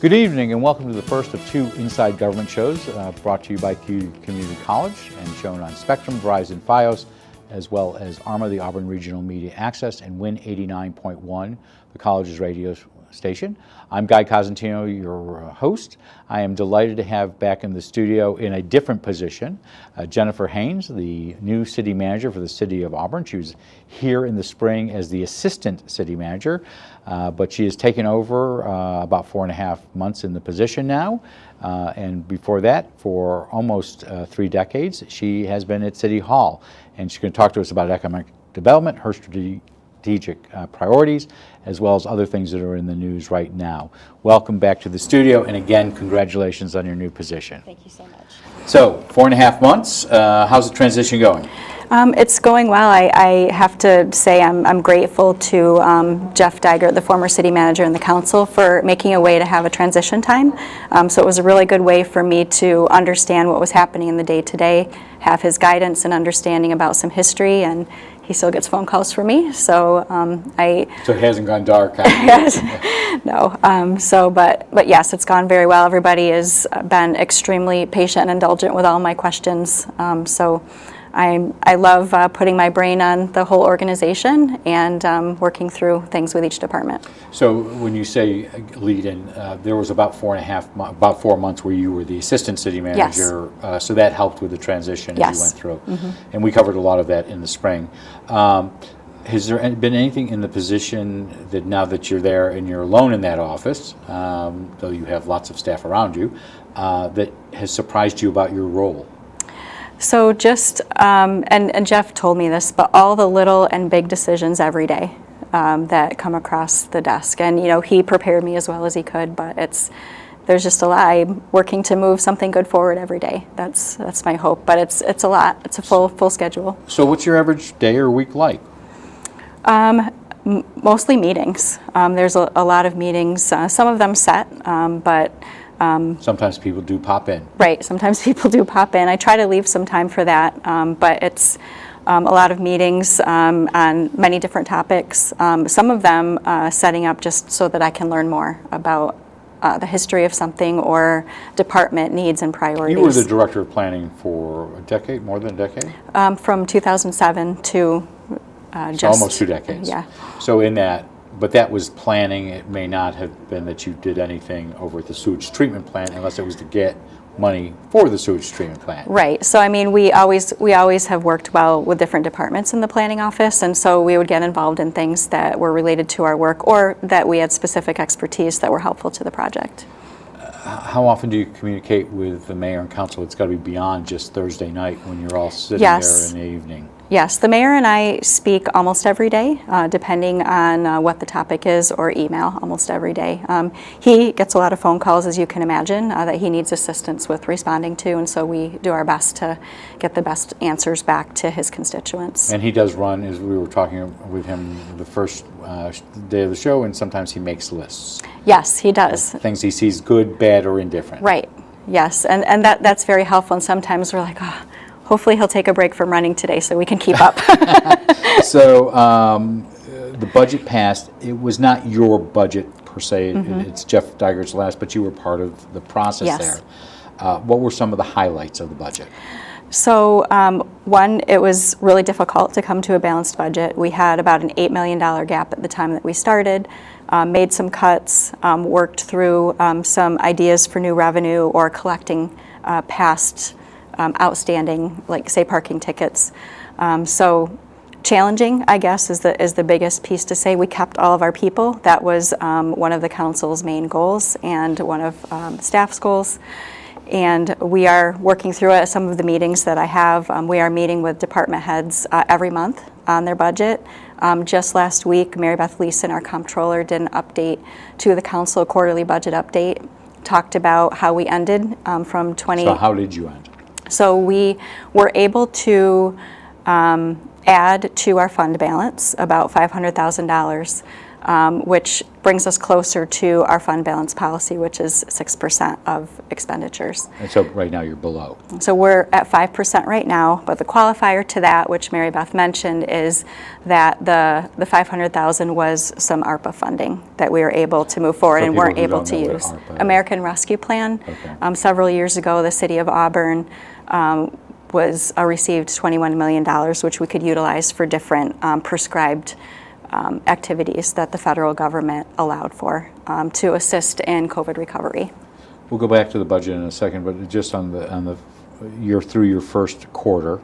Good evening and welcome to the first of two Inside Government shows brought to you by Community College and shown on Spectrum, Verizon, Fios, as well as ARMA, the Auburn Regional Media Access, and Win 89.1, the college's radio station. I'm Guy Cosentino, your host. I am delighted to have back in the studio in a different position Jennifer Haines, the new city manager for the city of Auburn. She was here in the spring as the assistant city manager, but she has taken over about 4.5 months in the position now. And before that, for almost 3 decades, she has been at City Hall. And she's going to talk to us about economic development, her strategic priorities, as well as other things that are in the news right now. Welcome back to the studio, and again, congratulations on your new position. Thank you so much. So, 4.5 months, how's the transition going? It's going well. I have to say I'm grateful to Jeff Dygert, the former city manager, and the council for making a way to have a transition time. So it was a really good way for me to understand what was happening in the day-to-day, have his guidance and understanding about some history, and he still gets phone calls from me. So So it hasn't gone dark. Yes. No. But yes, it's gone very well. Everybody has been extremely patient and indulgent with all my questions. So I love putting my brain on the whole organization and working through things with each department. So when you say lead in, there was about 4 months where you were the assistant city manager. Yes. So that helped with the transition as you went through. Mm-hmm. And we covered a lot of that in the spring. Has there been anything in the position that now that you're there and you're alone in that office, though you have lots of staff around you, that has surprised you about your role? So just, and Jeff told me this, but all the little and big decisions every day that come across the desk. And, he prepared me as well as he could, but there's just a lot. I'm working to move something good forward every day. That's my hope, but it's a lot. It's a full schedule. So what's your average day or week like? Mostly meetings. There's a lot of meetings, some of them set, but sometimes people do pop in. Right, sometimes people do pop in. I try to leave some time for that, but it's a lot of meetings on many different topics, some of them setting up just so that I can learn more about the history of something or department needs and priorities. You were the director of planning for a decade, more than a decade? From 2007 to so almost 2 decades. Yeah. So in that, but that was planning. It may not have been that you did anything over at the sewage treatment plant unless it was to get money for the sewage treatment plant. Right. So I mean, we always have worked well with different departments in the planning office, and so we would get involved in things that were related to our work or that we had specific expertise that were helpful to the project. How often do you communicate with the mayor and council? It's got to be beyond just Thursday night when you're all sitting there in the evening. Yes, the mayor and I speak almost every day, depending on what the topic is, or email almost every day. He gets a lot of phone calls, as you can imagine, that he needs assistance with responding to, and so we do our best to get the best answers back to his constituents. And he does run, as we were talking with him the first day of the show, and sometimes he makes lists. Yes, he does. Things he sees good, bad, or indifferent. Right, yes, and that's very helpful, and sometimes we're like, oh, hopefully he'll take a break from running today so we can keep up. So the budget passed. It was not your budget per se. Mm-hmm. It's Jeff Dygert's last, but you were part of the process there. What were some of the highlights of the budget? So one, it was really difficult to come to a balanced budget. We had about an $8 million gap at the time that we started, made some cuts, worked through some ideas for new revenue or collecting past outstanding, like say parking tickets. So challenging, I guess, is the biggest piece to say. We kept all of our people. That was one of the council's main goals and one of staff's goals. And we are working through it. Some of the meetings that I have, we are meeting with department heads every month on their budget. Just last week, Mary Beth Leeson, our comptroller, did an update to the council, a quarterly budget update, talked about how we ended from 20. So how did you end? So we were able to add to our fund balance about $500,000 which brings us closer to our fund balance policy, which is 6% of expenditures. And so right now you're below. So we're at 5% right now, but the qualifier to that, which Mary Beth mentioned, is that the $500,000 was some ARPA funding that we were able to move forward For and people weren't who able don't to know what use. ARPA is. American Rescue Plan. Okay. Several years ago, the city of Auburn was received $21 million, which we could utilize for different prescribed activities that the federal government allowed for to assist in COVID recovery. We'll go back to the budget in a second, but just on the you're through your first quarter.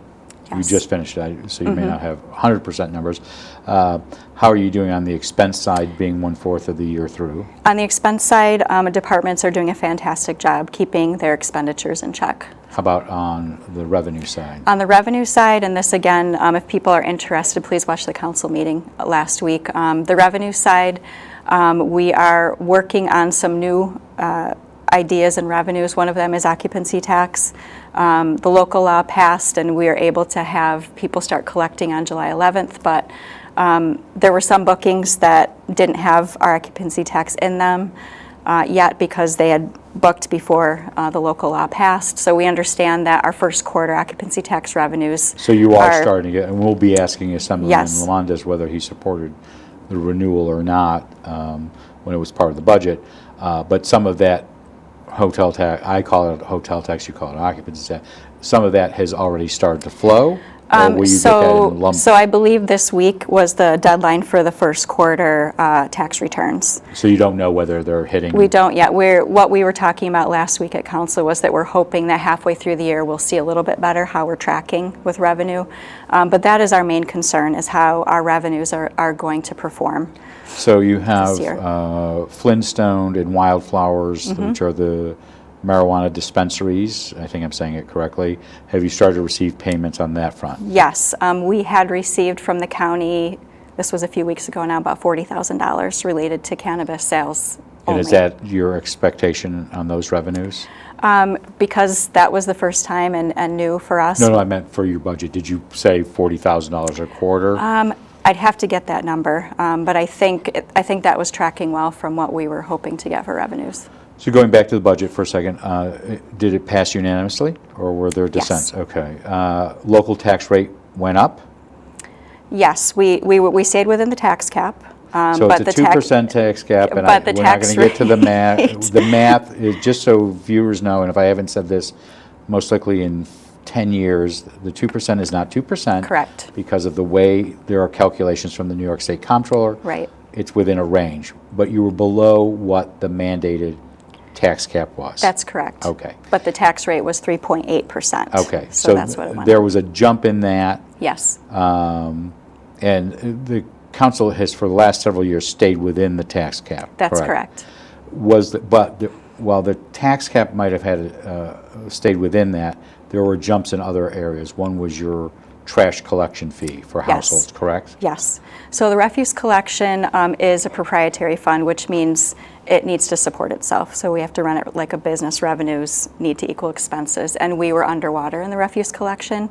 You Yes. just finished that, so you may not have 100% numbers. How are you doing on the expense side, being 1/4 of the year through? On the expense side, departments are doing a fantastic job keeping their expenditures in check. How about on the revenue side? On the revenue side, and this again, if people are interested, please watch the council meeting last week. The revenue side, we are working on some new ideas and revenues. One of them is occupancy tax. The local law passed and we are able to have people start collecting on July 11th, but there were some bookings that didn't have our occupancy tax in them yet because they had booked before the local law passed. So we understand that our first quarter occupancy tax revenues So you are starting to get, and we'll be asking Assemblyman Yes. Lamondes whether he supported the renewal or not when it was part of the budget. But some of that hotel tax, I call it hotel tax, you call it occupancy tax, some of that has already started to flow? Or will you get that in lump? So I believe this week was the deadline for the first quarter tax returns. So you don't know whether they're hitting? We don't yet. What we were talking about last week at council was that we're hoping that halfway through the year we'll see a little bit better how we're tracking with revenue. But that is our main concern, is how our revenues are going to perform. So you have year. Flintstone and Wildflowers, which are the marijuana dispensaries. I think I'm saying it correctly. Have you started to receive payments on that front? Yes, we had received from the county, this was a few weeks ago now, about $40,000 related to cannabis sales And only. is that your expectation on those revenues? Because that was the first time and new for us. No, I meant for your budget. Did you say $40,000 a quarter? I'd have to get that number, but I think that was tracking well from what we were hoping to get for revenues. So going back to the budget for a second, did it pass unanimously, or were there dissents? Yes. Okay. Local tax rate went up? Yes, we stayed within the tax cap. So but it's a 2% tax cap, and but the we're not tax going to get to the math. rate- The math is, just so viewers know, and if I haven't said this, most likely in 10 years, the 2% is not 2%. Correct. Because of the way there are calculations from the New York State Comptroller. Right. It's within a range, but you were below what the mandated tax cap was. That's correct. Okay. But the tax rate was 3.8%. Okay. So that's what it went there up. was a jump in that. Yes, And the council has, for the last several years, stayed within the tax cap. that's correct. While the tax cap might have had stayed within that, there were jumps in other areas. One was your trash collection fee for Yes. households, correct? Yes. So the refuse collection is a proprietary fund, which means it needs to support itself. So we have to run it like a business. Revenues need to equal expenses. And we were underwater in the refuse collection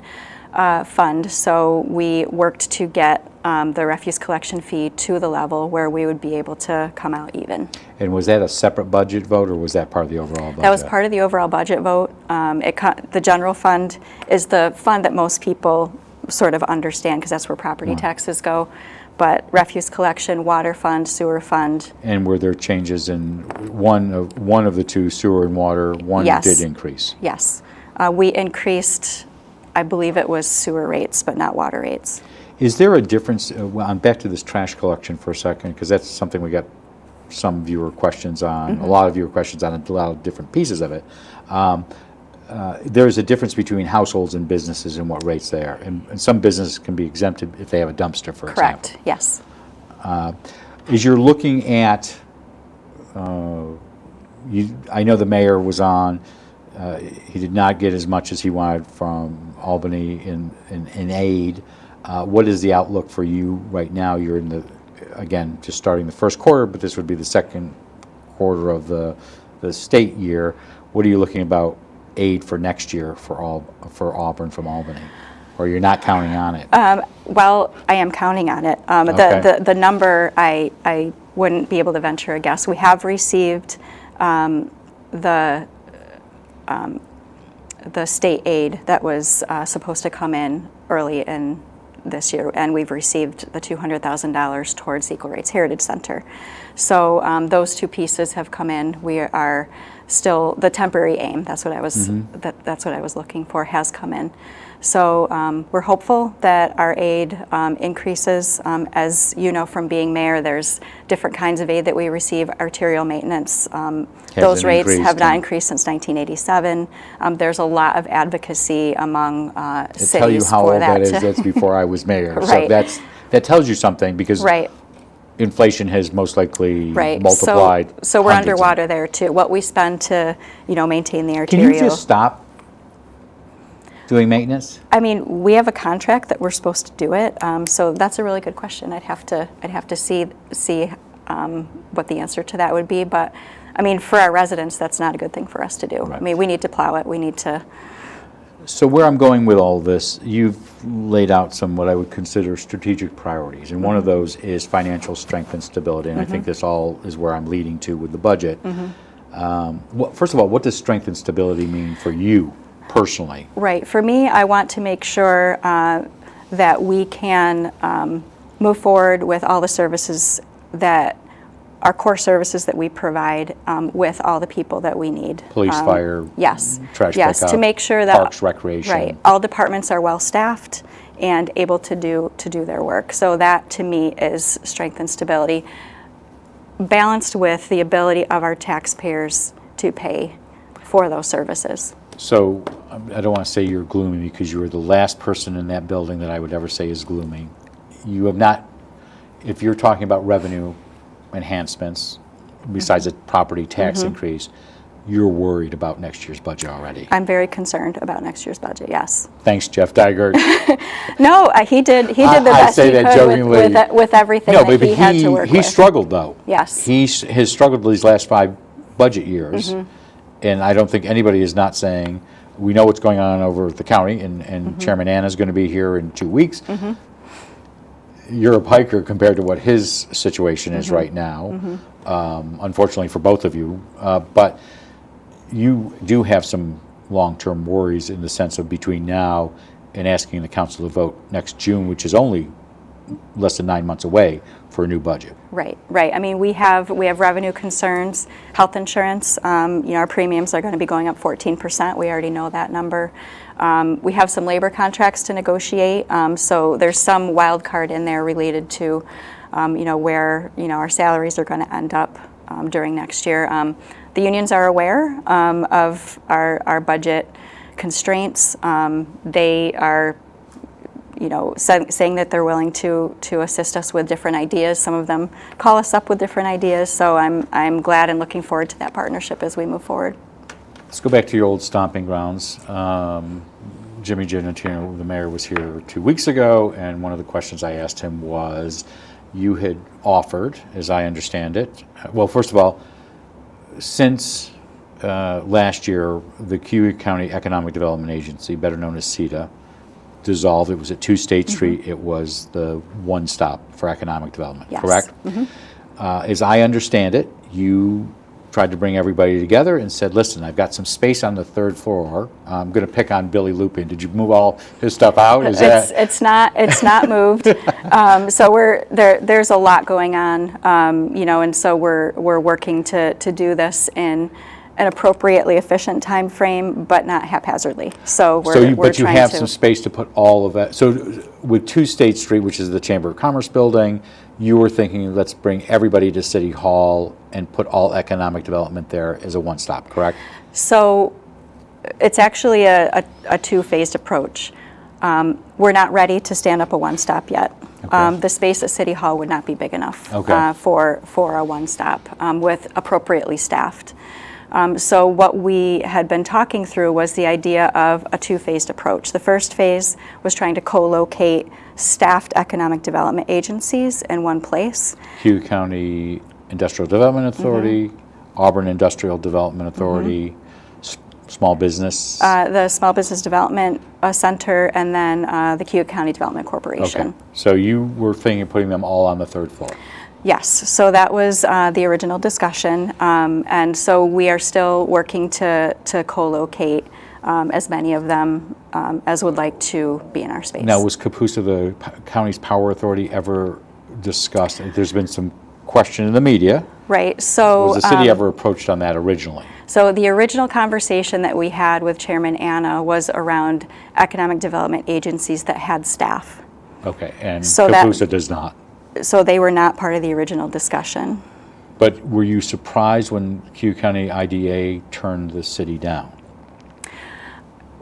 fund. So we worked to get the refuse collection fee to the level where we would be able to come out even. And was that a separate budget vote, or was that part of the overall budget? That was part of the overall budget vote. The general fund is the fund that most people sort of understand because that's where property taxes go. But refuse collection, water fund, sewer fund. And were there changes in one of the two, sewer and water? One Yes. did increase. Yes. We increased, I believe it was sewer rates, but not water rates. Is there a difference? Well, I'm back to this trash collection for a second, because that's something we got some viewer questions on, a lot of viewer questions on, a lot of different pieces of it. There's a difference between households and businesses and what rates they are. And some businesses can be exempted if they have a dumpster, for example. Correct, yes. As you're looking at, I know the mayor was on, he did not get as much as he wanted from Albany in aid. What is the outlook for you right now? You're in again, just starting the first quarter, but this would be the second quarter of the state year. What are you looking about aid for next year for Auburn from Albany? or you're not counting on it? Well, I am counting on it. Okay. The number, I wouldn't be able to venture a guess. We have received the state aid that was supposed to come in early in this year, and we've received the $200,000 towards the Equal Rights Heritage Center. So those two pieces have come in. We are still, the temporary aim, that's what I was that's what I was looking for, has come in. So we're hopeful that our aid increases. As you know from being mayor, there's different kinds of aid that we receive. Arterial maintenance, those rates have not increased since 1987. There's a lot of advocacy among cities for that. To tell you how old that is, that's before I was mayor. Right. So that tells you something, because Right. inflation has most likely Right. multiplied. So we're hundreds of- underwater there too. What we spend to, maintain the Can arterial. you just stop doing maintenance? I mean, we have a contract that we're supposed to do it. So that's a really good question. I'd have to see what the answer to that would be. But I mean, for our residents, that's not a good thing for us to do. Right. I mean, we need to plow it. We need to. So where I'm going with all this, you've laid out some what I would consider strategic priorities, and one of those is financial strength and stability, and I think this all is where I'm leading to with the budget. First of all, what does strength and stability mean for you personally? Right. For me, I want to make sure that we can move forward with all the services that our core services that we provide with all the people that we need. Police, fire, yes, trash yes, pickup, to make sure that parks, recreation. Right, all departments are well staffed and able to do their work. So that to me is strength and stability, balanced with the ability of our taxpayers to pay for those services. So I don't want to say you're gloomy, because you were the last person in that building that I would ever say is gloomy. You have not, if you're talking about revenue enhancements, besides a property tax increase, you're worried about next year's budget already. I'm very concerned about next year's budget, yes. Thanks, Jeff Dygert. No, he did the best say he that could jokingly. with everything that he had to work he with. struggled, though. Yes. He has struggled these last 5 budget years, and I don't think anybody is not saying, we know what's going on over at the county, and Chairman Anna's going to be here in 2 weeks. You're a piker compared to what his situation is right now, unfortunately for both of you, but you do have some long-term worries in the sense of between now and asking the council to vote next June, which is only less than 9 months away for a new budget. Right. I mean, we have revenue concerns, health insurance. Our premiums are going to be going up 14%. We already know that number. We have some labor contracts to negotiate, so there's some wild card in there related to, where our salaries are going to end up during next year. The unions are aware of our budget constraints. They are saying that they're willing to assist us with different ideas. Some of them call us up with different ideas, so I'm glad and looking forward to that partnership as we move forward. Let's go back to your old stomping grounds. Jimmy Gennatino, the mayor, was here 2 weeks ago, and one of the questions I asked him was, you had offered, as I understand it, well, first of all, since last year, the Cuyahoga County Economic Development Agency, better known as CEDA, dissolved. It was at 2 State Street. It was the one stop for economic development, Yes. correct? As I understand it, you tried to bring everybody together and said, listen, I've got some space on the 3rd floor. I'm going to pick on Billy Lupin. Did you move all his stuff out? It's not moved. So there's a lot going on, and so we're working to do this in an appropriately efficient time frame, but not haphazardly. So but you have some space to put all of that. So with 2 State Street, which is the Chamber of Commerce building, you were thinking, let's bring everybody to City Hall and put all economic development there as a one-stop, correct? So it's actually a 2-phased approach. We're not ready to stand up a one-stop yet. Okay. The space at City Hall would not be big enough Okay. for a one-stop with appropriately staffed. So what we had been talking through was the idea of a 2-phased approach. The first phase was trying to co-locate staffed economic development agencies in one place. Cuyahoga County Industrial Development Authority, Auburn Industrial Development Authority, small business? The Small Business Development Center, and then the Cuyahoga County Development Corporation. Okay. So you were thinking of putting them all on the third floor? Yes, so that was the original discussion, and so we are still working to co-locate as many of them as would like to be in our space. Now, was Capusa, the county's power authority, ever discussed? There's been some question in the media. Right, so... Was the city ever approached on that originally? So the original conversation that we had with Chairman Anna was around economic development agencies that had staff. Okay, and So Capusa does not. So they were not part of the original discussion. But were you surprised when Cuyahoga County IDA turned the city down?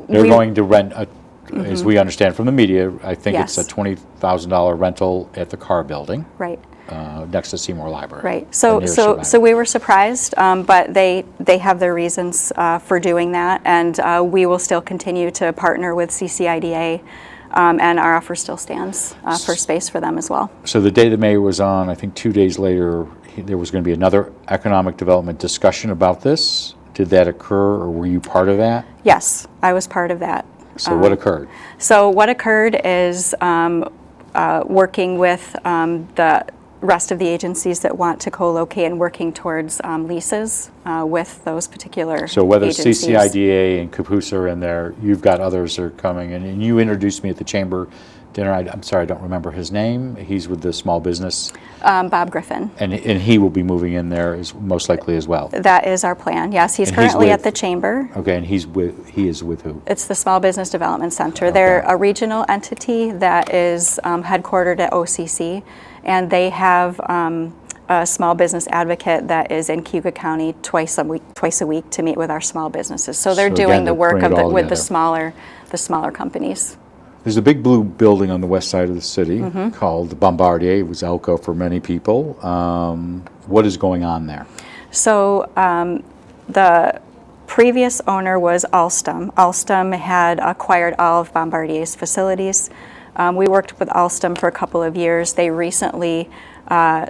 They're going to rent, as we understand from the media, I think it's a $20,000 rental at the Carr Building. Right. Next to Seymour Library. Right. So we were surprised, but they have their reasons for doing that, and we will still continue to partner with CCIDA, and our offer still stands for space for them as well. So the day the mayor was on, I think 2 days later, there was going to be another economic development discussion about this. Did that occur, or were you part of that? Yes, I was part of that. So what occurred? So what occurred is working with the rest of the agencies that want to co-locate and working towards leases with those particular So whether agencies. CCIDA and Capusa are in there, you've got others that are coming, and you introduced me at the chamber dinner. I'm sorry, I don't remember his name. He's with the small business. Bob Griffin. And he will be moving in there most likely as well. That is our plan, yes. He's And currently with- at the chamber. Okay, and he is with who? It's the Small Business Development Center. They're a regional entity that is headquartered at OCC, and they have a small business advocate that is in Cuyahoga County twice a week to meet with our small businesses. So they're So doing again, the to work bring it all with the together. smaller companies. There's a big blue building on the west side of the city called the Bombardier. It was Elko for many people. What is going on there? So the previous owner was Alstom. Alstom had acquired all of Bombardier's facilities. We worked with Alstom for a couple of years. They recently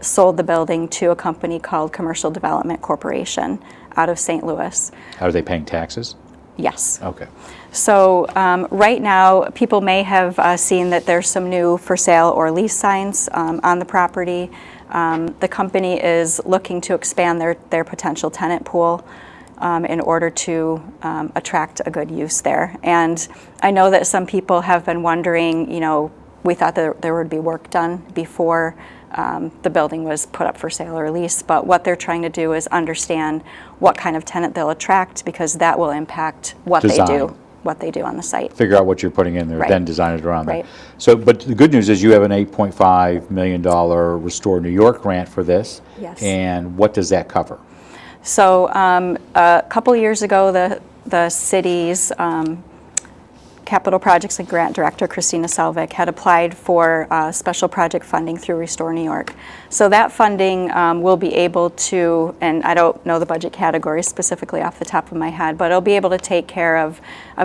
sold the building to a company called Commercial Development Corporation out of St. Louis. Are they paying taxes? Yes. Okay. So right now, people may have seen that there's some new for sale or lease signs on the property. The company is looking to expand their potential tenant pool in order to attract a good use there. And I know that some people have been wondering, we thought that there would be work done before the building was put up for sale or lease, but what they're trying to do is understand what kind of tenant they'll attract, because that will impact what they do on the site. Figure out what you're putting in there, Right. then design it around Right. that. So, but the good news is you have an $8.5 million Restore New York grant for this. Yes. And what does that cover? So a couple years ago, the city's Capital Projects and Grant Director, Christina Selvik, had applied for special project funding through Restore New York. So that funding will be able to, and I don't know the budget categories specifically off the top of my head, but it'll be able to take care of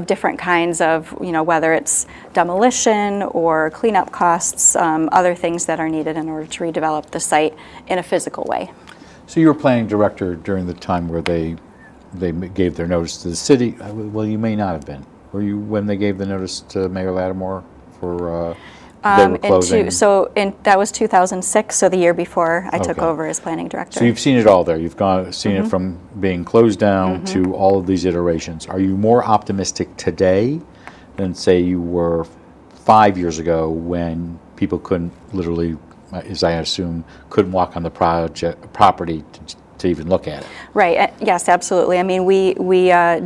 different kinds of, whether it's demolition or cleanup costs, other things that are needed in order to redevelop the site in a physical way. So you were planning director during the time where they gave their notice to the city. Well, you may not have been. Were you when they gave the notice to Mayor Lattimore for they were closing? That was 2006, so the year before I took Okay. over as planning director. So you've seen it all there. You've seen it from being closed down to all of these iterations. Are you more optimistic today than, say, you were 5 years ago when people couldn't literally, as I assume, couldn't walk on the property to even look at it? Right. Yes, absolutely. I mean, we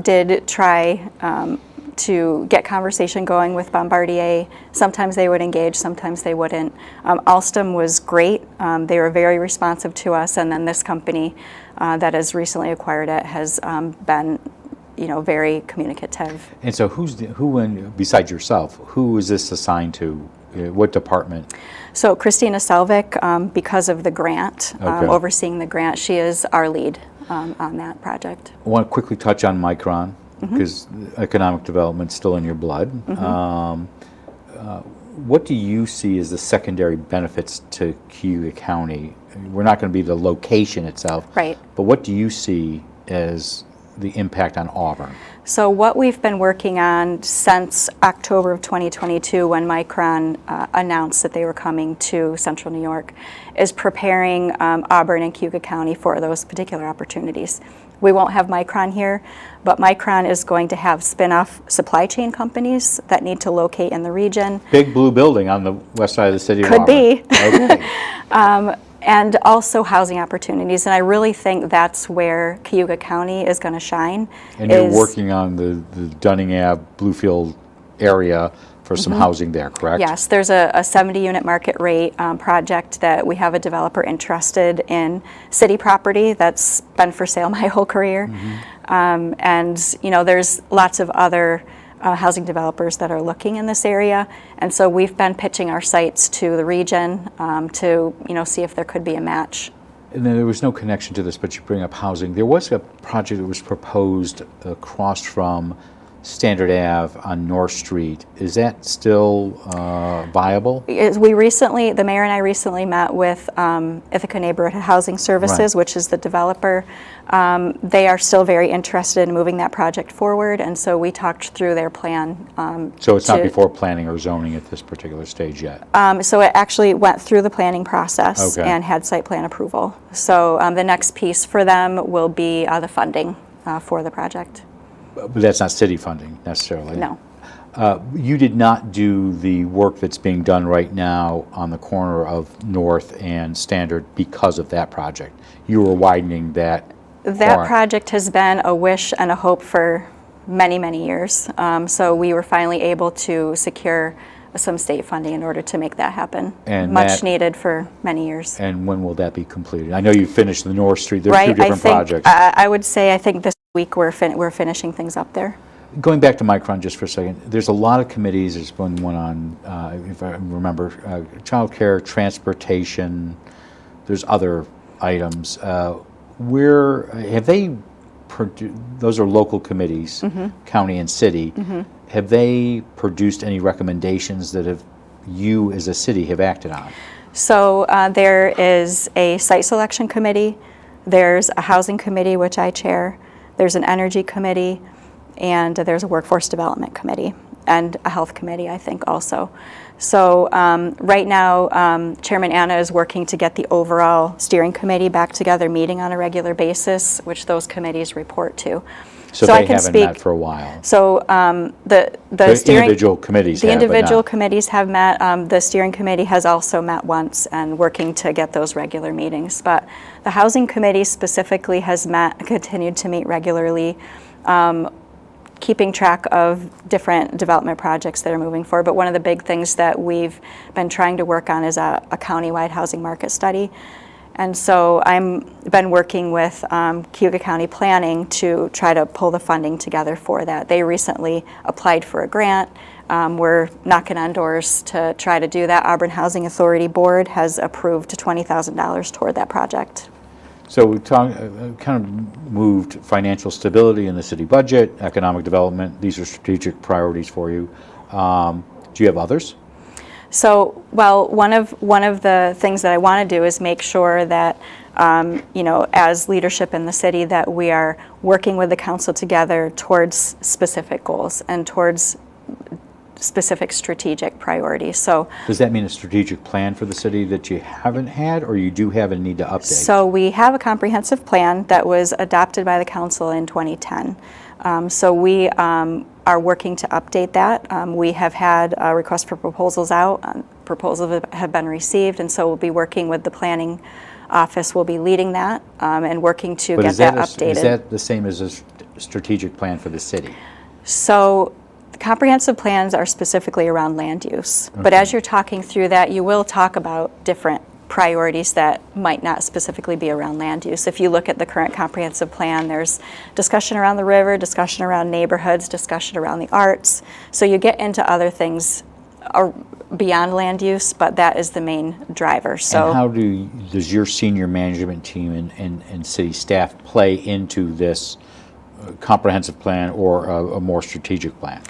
did try to get conversation going with Bombardier. Sometimes they would engage, sometimes they wouldn't. Alstom was great. They were very responsive to us, and then this company that has recently acquired it has been, very communicative. And so besides yourself, who is this assigned to? What department? So Christina Selvik, because of the grant, Okay. overseeing the grant, she is our lead on that project. I want to quickly touch on Micron, because economic development's still in your blood. What do you see as the secondary benefits to Cuyahoga County? We're not going to be the location itself, Right. but what do you see as the impact on Auburn? So what we've been working on since October of 2022, when Micron announced that they were coming to Central New York, is preparing Auburn and Cayuga County for those particular opportunities. We won't have Micron here, but Micron is going to have spin-off supply chain companies that need to locate in the region. Big blue building on the west side of the city of Could Auburn. be. Okay. And also housing opportunities, and I really think that's where Cayuga County is going to shine. And you're working on the Dunning Ave, Bluefield area for some housing there, correct? Yes, there's a 70-unit market rate project that we have a developer interested in city property that's been for sale my whole career. And you know, there's lots of other housing developers that are looking in this area, and so we've been pitching our sites to the region to see if there could be a match. And then there was no connection to this, but you bring up housing. There was a project that was proposed across from Standard Ave on North Street. Is that still viable? The mayor and I recently met with Ithaca Neighborhood Housing Services, Right. which is the developer. They are still very interested in moving that project forward, and so we talked through their plan. So it's not before planning or zoning at this particular stage yet? So it actually went through the planning process Okay. and had site plan approval. So the next piece for them will be the funding for the project. But that's not city funding necessarily? No. You did not do the work that's being done right now on the corner of North and Standard because of that project. You were widening that. That project has been a wish and a hope for many, many years. So we were finally able to secure some state funding in order to make that happen. And much needed for many years. And when will that be completed? I know you finished the North Street. There's Right, two different projects. I would say I think this week we're finishing things up there. Going back to Micron just for a second, there's a lot of committees. There's been one on, if I remember, child care, transportation. There's other items. Where have they those are local committees, county and city. Have they produced any recommendations that you as a city have acted on? So there is a site selection committee, there's a housing committee, which I chair, there's an energy committee, and there's a workforce development committee, and a health committee, I think, also. So right now, Chairman Anna is working to get the overall steering committee back together, meeting on a regular basis, which those committees report to. So they haven't met for a while. So the steering individual committees. The individual committees have met. The steering committee has also met once and working to get those regular meetings. But the housing committee specifically has met, continued to meet regularly, keeping track of different development projects that are moving forward. But one of the big things that we've been trying to work on is a county-wide housing market study. And so I've been working with Cayuga County Planning to try to pull the funding together for that. They recently applied for a grant. We're knocking on doors to try to do that. Auburn Housing Authority Board has approved $20,000 toward that project. So we kind of moved financial stability in the city budget, economic development. These are strategic priorities for you. Do you have others? So, well, one of the things that I want to do is make sure that, as leadership in the city, that we are working with the council together towards specific goals and towards specific strategic priorities. So, does that mean a strategic plan for the city that you haven't had, or you do have and need to update? So we have a comprehensive plan that was adopted by the council in 2010. So we are working to update that. We have had requests for proposals out. Proposals have been received, and so we'll be working with the planning office. We'll be leading that and working to get that updated. Is that the same as a strategic plan for the city? So the comprehensive plans are specifically around land use. Okay. But as you're talking through that, you will talk about different priorities that might not specifically be around land use. If you look at the current comprehensive plan, there's discussion around the river, discussion around neighborhoods, discussion around the arts. So you get into other things beyond land use, but that is the main driver. So, and how does your senior management team and city staff play into this comprehensive plan or a more strategic plan?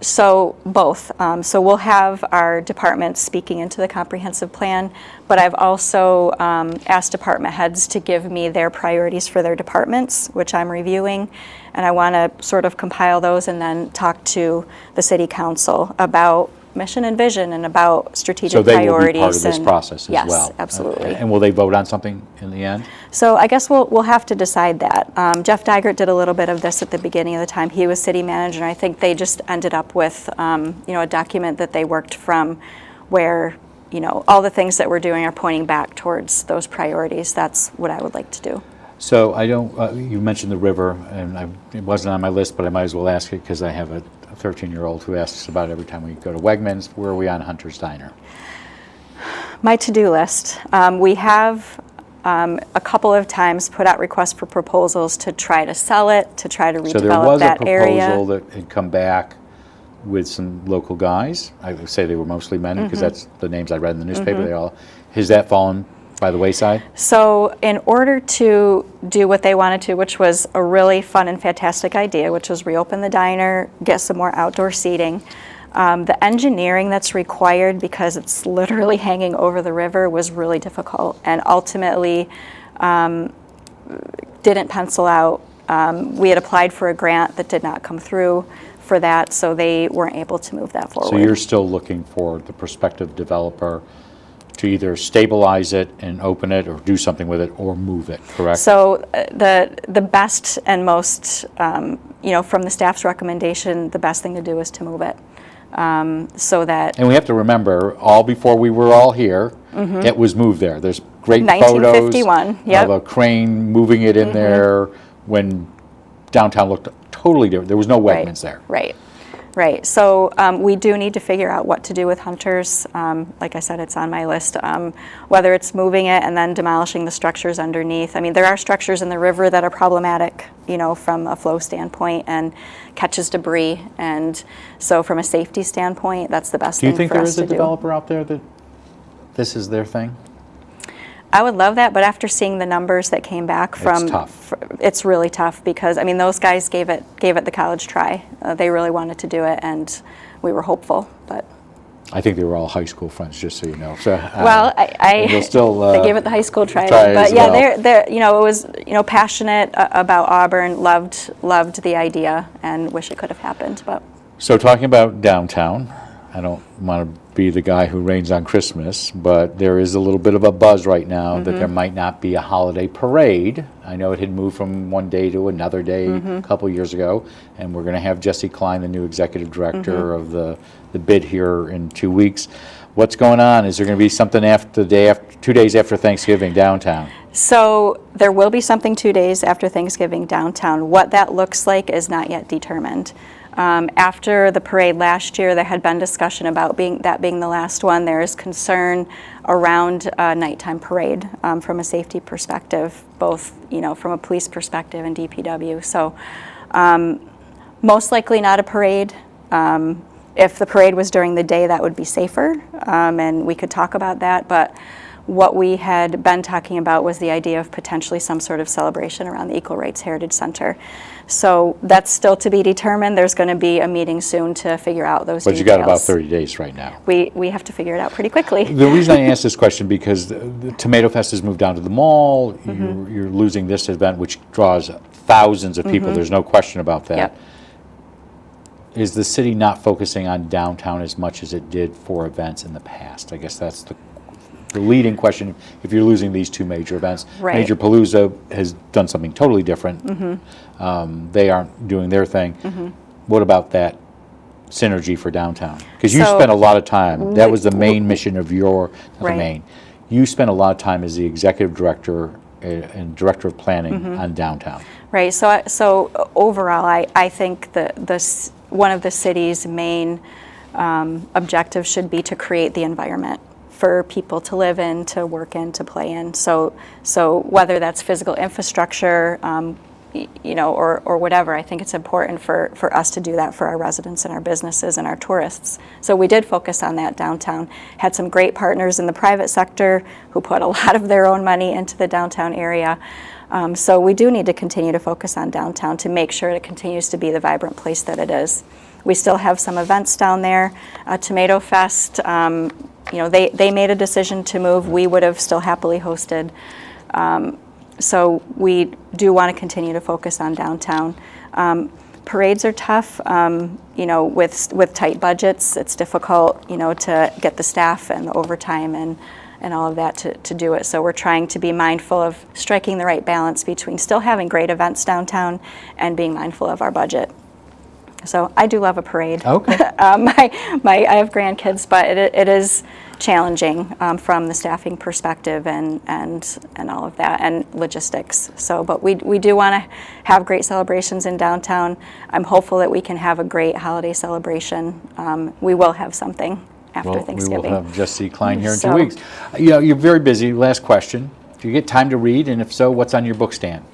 So both. So we'll have our departments speaking into the comprehensive plan, but I've also asked department heads to give me their priorities for their departments, which I'm reviewing, and I want to sort of compile those and then talk to the city council about mission and vision and about strategic priorities. So they will be part of this process as well? Yes, absolutely. And will they vote on something in the end? So I guess we'll have to decide that. Jeff Dygert did a little bit of this at the beginning of the time. He was city manager, and I think they just ended up with a document that they worked from where all the things that we're doing are pointing back towards those priorities. That's what I would like to do. So I don't, you mentioned the river, and it wasn't on my list, but I might as well ask it because I have a 13-year-old who asks about it every time we go to Wegmans. Where are we on Hunter's Diner? My to-do list. We have a couple of times put out requests for proposals to try to sell it, to try to So there redevelop was a that area. proposal that had come back with some local guys. I would say they were mostly men because that's the names I read in the newspaper. They all, has that fallen by the wayside? So in order to do what they wanted to, which was a really fun and fantastic idea, which was reopen the diner, get some more outdoor seating, the engineering that's required, because it's literally hanging over the river, was really difficult and ultimately didn't pencil out. We had applied for a grant that did not come through for that, so they weren't able to move that forward. So you're still looking for the prospective developer to either stabilize it and open it or do something with it or move it, correct? So the best and most, from the staff's recommendation, the best thing to do is to move it. So that... And we have to remember, all before we were all here, it was moved there. There's great 1951, photos yep. of a crane moving it in there when downtown looked totally different. There was no Wegmans there. Right. So we do need to figure out what to do with Hunters. Like I said, it's on my list. Whether it's moving it and then demolishing the structures underneath. I mean, there are structures in the river that are problematic, from a flow standpoint and catches debris. And so from a safety standpoint, that's the best thing for us to do. Do you think there is a developer out there that this is their thing? I would love that, but after seeing the numbers that came back from... It's tough. It's really tough because, those guys gave it the college try. They really wanted to do it, and we were hopeful, but... I think they were all high school friends, just so you know. So, well, they'll still, they gave it the high school try, but yeah, well. they're it was passionate about Auburn, loved the idea, and wish it could have happened, but... So talking about downtown, I don't want to be the guy who rains on Christmas, but there is a little bit of a buzz right now that there might not be a holiday parade. I know it had moved from one day to another day a couple years ago, and we're going to have Jesse Klein, the new executive director of the bid here in 2 weeks. What's going on? Is there going to be something after 2 days after Thanksgiving downtown? So there will be something 2 days after Thanksgiving downtown. What that looks like is not yet determined. After the parade last year, there had been discussion about being the last one. There is concern around a nighttime parade from a safety perspective, both from a police perspective and DPW. So most likely not a parade. If the parade was during the day, that would be safer, and we could talk about that. But what we had been talking about was the idea of potentially some sort of celebration around the Equal Rights Heritage Center. So that's still to be determined. There's going to be a meeting soon to figure out those details. But you got about 30 days right now. We have to figure it out pretty quickly. The reason I asked this question because the Tomato Fest has moved down to the mall. You're losing this event, which draws thousands of people. There's no question about that. Yep. Is the city not focusing on downtown as much as it did for events in the past? I guess that's the leading question. If you're losing these two major events, Right. Major Palooza has done something totally different. They aren't doing their thing. What about that synergy for downtown? Because you spent a lot of time. That was the main mission of your, not Right. the main. You spent a lot of time as the executive director and director of planning on downtown. Right. So overall, I think one of the city's main objectives should be to create the environment for people to live in, to work in, to play in. So whether that's physical infrastructure, or whatever, I think it's important for us to do that for our residents and our businesses and our tourists. So we did focus on that downtown. Had some great partners in the private sector who put a lot of their own money into the downtown area. So we do need to continue to focus on downtown to make sure it continues to be the vibrant place that it is. We still have some events down there. Tomato Fest, they made a decision to move. We would have still happily hosted. So we do want to continue to focus on downtown. Parades are tough, with tight budgets. It's difficult, to get the staff and the overtime and all of that to do it. So we're trying to be mindful of striking the right balance between still having great events downtown and being mindful of our budget. So I do love a parade. Okay. I have grandkids, but it is challenging from the staffing perspective and all of that and logistics. So, but we do want to have great celebrations in downtown. I'm hopeful that we can have a great holiday celebration. We will have something after Thanksgiving. We will have Jesse Klein here in 2 So- weeks. You're very busy. Last question. Do you get time to read? And if so, what's on your book stand?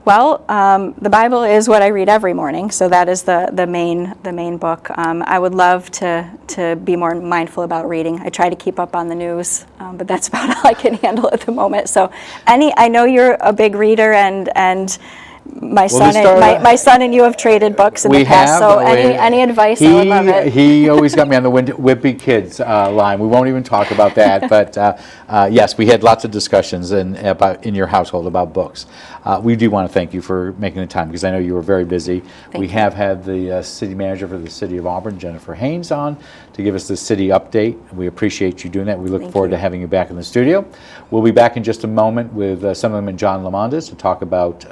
Well, the Bible is what I read every morning, so that is the main book. I would love to be more mindful about reading. I try to keep up on the news, but that's about all I can handle at the moment. So, I know you're a big reader, and my son and you have traded books in the past. So any advice, I would love it. He always got me on the Whippy Kids line. We won't even talk about that, but yes, we had lots of discussions in your household about books. We do want to thank you for making the time because I know you were very busy. We have had the city manager for the city of Auburn, Jennifer Haines, on to give us the city update. We appreciate you doing that. We look forward to having you back in the studio. We'll be back in just a moment with Assemblyman John Lamondas to talk about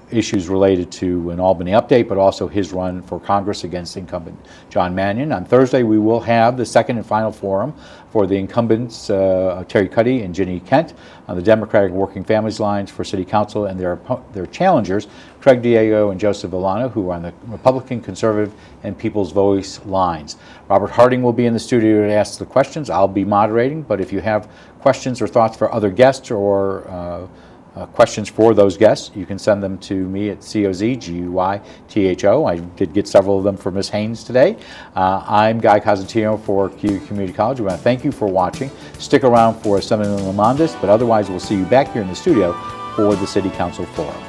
issues related to an Albany update, but also his run for Congress against incumbent John Mannion. On Thursday, we will have the second and final forum for the incumbents Terry Cuddy and Ginny Kent on the Democratic Working Families lines for City Council, and their challengers, Craig Diego and Joseph Villano, who are on the Republican, Conservative, and People's Voice lines. Robert Harding will be in the studio to ask the questions. I'll be moderating, but if you have questions or thoughts for other guests or questions for those guests, you can send them to me at COZGUYTHO. I did get several of them for Ms. Haines today. I'm Guy Cosentino for CU Community College. We want to thank you for watching. Stick around for Assemblyman Lamondas, but otherwise we'll see you back here in the studio for the City Council Forum.